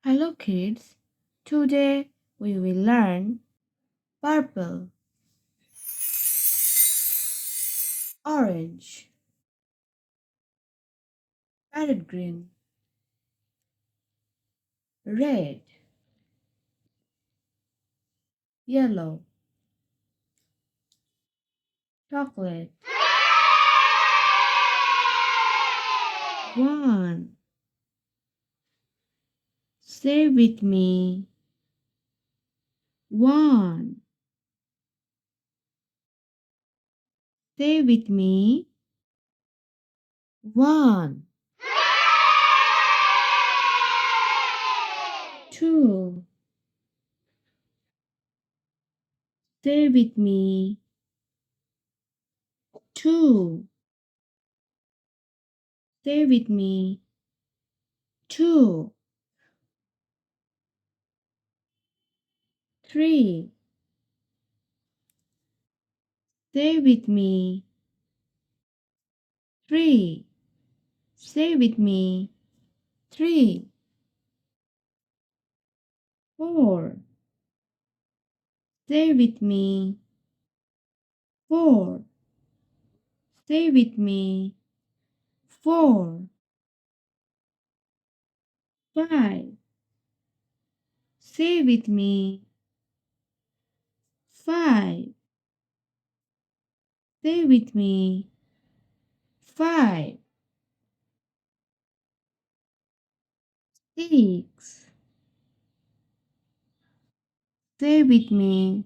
Hello kids, today we will learn purple, orange, parrot green, red, yellow, chocolate. One, say with me, one, say with me, one, two, say with me, two, say with me, two, three, say with me, three, say with me, three, four, say with me, four, say with me, four, five, say with me, five, say with me, five, six, say with me,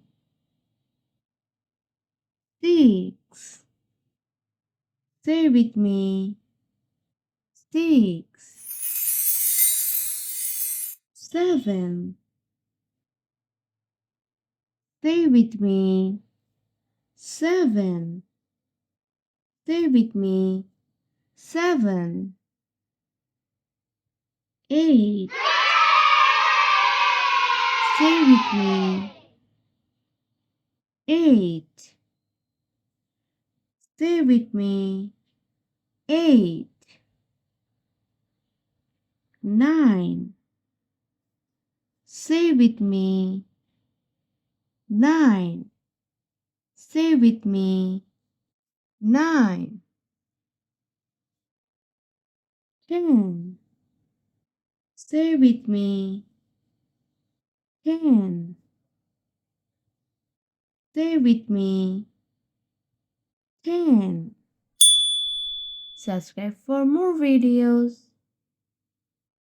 six, say with me, six, seven, say with me, seven, say with me, seven, eight, say with me, eight, say with me, eight, nine, say with me, nine, say with me, nine, 10, say with me, 10, say with me, 10. Subscribe for more videos.